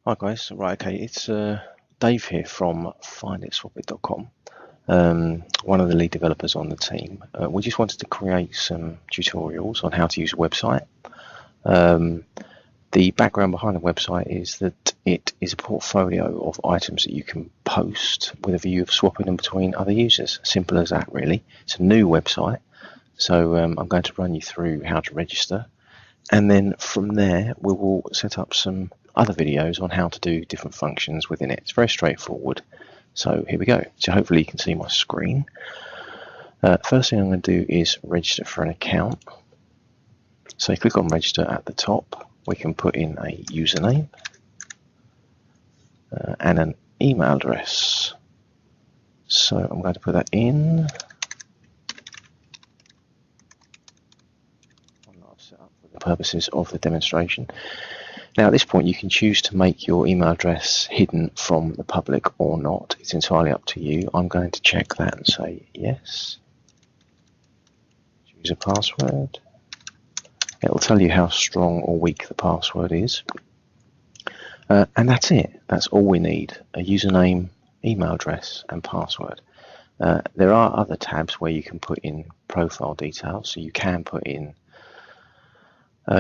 Hi guys, right, okay, it's Dave here from finditswapit.com, one of the lead developers on the team. We just wanted to create some tutorials on how to use a website. The background behind the website is that it is a portfolio of items that you can post with a view of swapping them between other users. Simple as that, really. It's a new website, so I'm going to run you through how to register, and then from there we will set up some other videos on how to do different functions within it. It's very straightforward. So here we go. So hopefully you can see my screen. First thing I'm going to do is register for an account. So you click on register at the top. We can put in a username and an email address. So I'm going to put that in. I've set up for the purposes of the demonstration. Now at this point you can choose to make your email address hidden from the public or not. It's entirely up to you. I'm going to check that and say yes. Choose a password. It will tell you how strong or weak the password is. And that's it. That's all we need. A username, email address and password. There are other tabs where you can put in profile details. So you can put in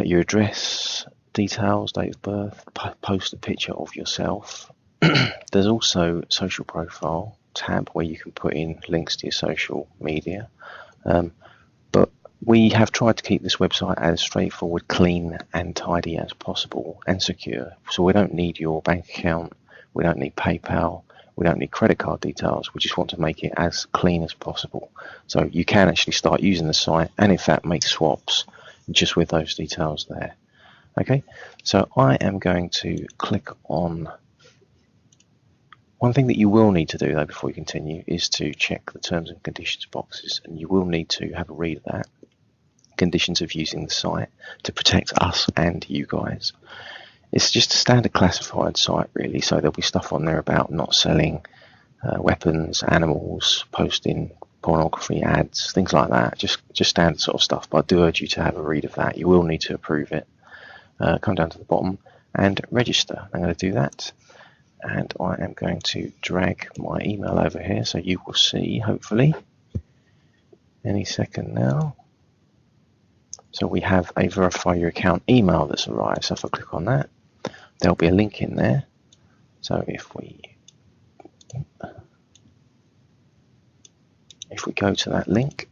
your address, details, date of birth, post a picture of yourself. There's also social profile tab where you can put in links to your social media. But we have tried to keep this website as straightforward, clean and tidy as possible and secure. So we don't need your bank account, we don't need PayPal, we don't need credit card details. We just want to make it as clean as possible. So you can actually start using the site and in fact make swaps just with those details there. Okay, so I am going to click on. One thing that you will need to do though before you continue is to check the terms and conditions boxes, and you will need to have a read of that. Conditions of using the site to protect us and you guys. It's just a standard classified site really, so there'll be stuff on there about not selling weapons, animals, posting pornography ads, things like that, just standard sort of stuff, but I do urge you to have a read of that. You will need to approve it. Come down to the bottom and register. I'm going to do that, and I am going to drag my email over here so you will see hopefully any second now. So we have a verify your account email that's arrived. So if I click on that, there'll be a link in there. So if we go to that link,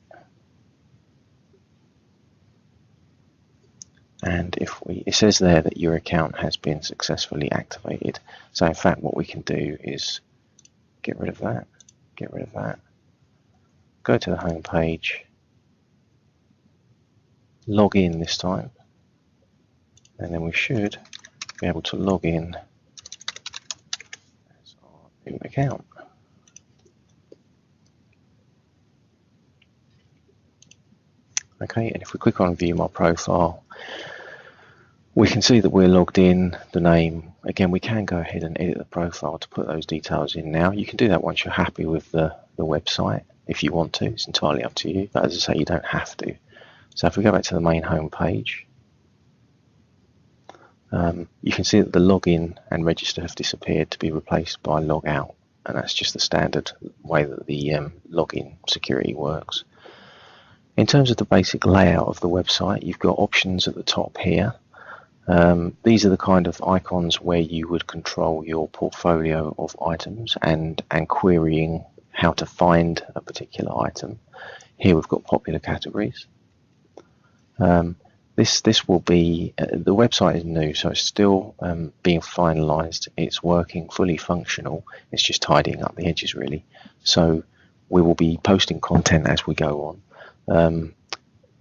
and it says there that your account has been successfully activated. So in fact what we can do is get rid of that, go to the home page, log in this time, and then we should be able to log in as our new account. Okay, and if we click on view my profile, we can see that we're logged in, the name. Again, we can go ahead and edit the profile to put those details in now. You can do that once you're happy with the website if you want to. It's entirely up to you, but as I say, you don't have to. So if we go back to the main home page, you can see that the login and register have disappeared to be replaced by log out, and that's just the standard way that the login security works. In terms of the basic layout of the website, you've got options at the top here. These are the kind of icons where you would control your portfolio of items and querying how to find a particular item. Here we've got popular categories. This will be, the website is new, so it's still being finalized. It's working fully functional. It's just tidying up the edges really. So we will be posting content as we go on.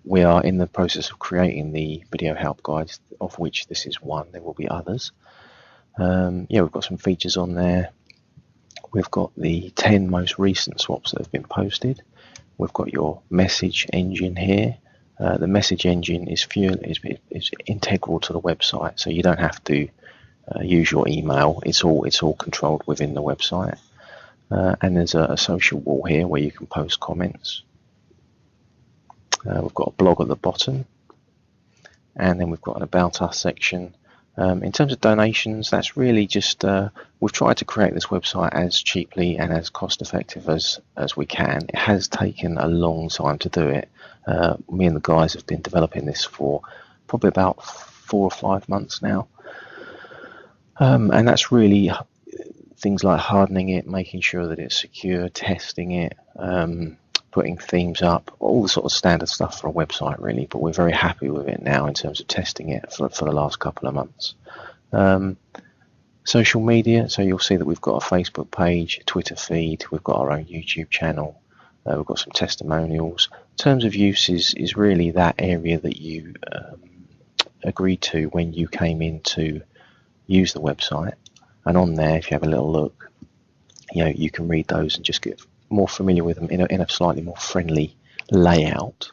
We are in the process of creating the video help guides, of which this is one. There will be others. Yeah, we've got some features on there. We've got the 10 most recent swaps that have been posted. We've got your message engine here. The message engine is integral to the website, so you don't have to use your email. It's all controlled within the website. And there's a social wall here where you can post comments. We've got a blog at the bottom, and then we've got an about us section In terms of donations, that's really just we've tried to create this website as cheaply and as cost effective as we can. It has taken a long time to do it. Me and the guys have been developing this for probably about 4 or 5 months now, and that's really things like hardening it, making sure that it's secure, testing it, putting themes up, all the sort of standard stuff for a website really, but we're very happy with it now in terms of testing it for the last couple of months. Social media, so you'll see that we've got a Facebook page, a Twitter feed, we've got our own YouTube channel, we've got some testimonials. Terms of use is really that area that you agreed to when you came in to use the website, and on there, if you have a little look, you can read those and just get more familiar with them in a slightly more friendly layout.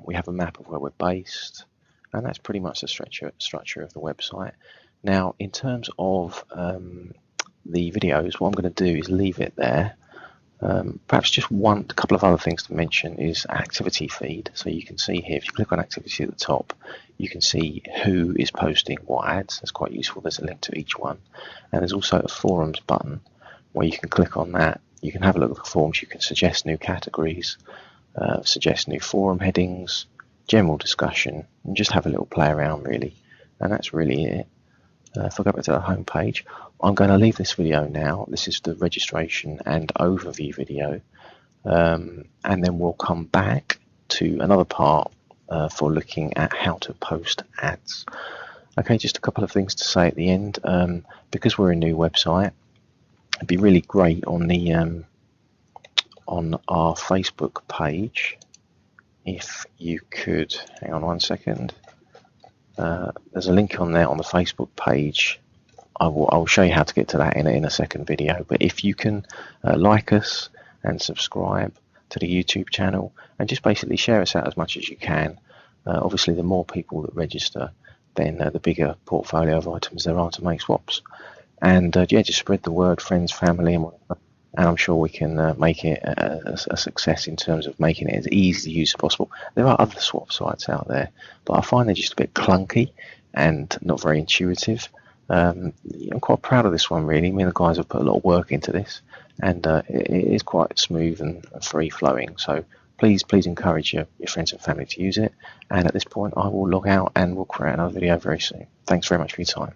We have a map of where we're based, and that's pretty much the structure of the website. Now, in terms of the videos, what I'm going to do is leave it there. Perhaps just a couple of other things to mention is activity feed. So you can see here, if you click on activity at the top, you can see who is posting what ads. That's quite useful. There's a link to each one, and there's also a forums button where you can click on that. You can have a look at the forums. You can suggest new categories, suggest new forum headings, general discussion, and just have a little play around really. And that's really it. If I go back to the home page, I'm going to leave this video now. This is the registration and overview video, and then we'll come back to another part for looking at how to post ads. Okay, just a couple of things to say at the end. Because we're a new website, it'd be really great on the on our Facebook page if you could hang on one second. There's a link on there on the Facebook page. I will show you how to get to that in a second video, but if you can like us and subscribe to the YouTube channel and just basically share us out as much as you can. Obviously the more people that register, then the bigger portfolio of items there are to make swaps. And yeah, just spread the word, friends, family, and whatever. And I'm sure we can make it a success in terms of making it as easy to use as possible. There are other swap sites out there, but I find they're just a bit clunky and not very intuitive. I'm quite proud of this one really. Me and the guys have put a lot of work into this, and it is quite smooth and free flowing. So please encourage your friends and family to use it. And at this point I will log out and we'll create another video very soon. Thanks very much for your time.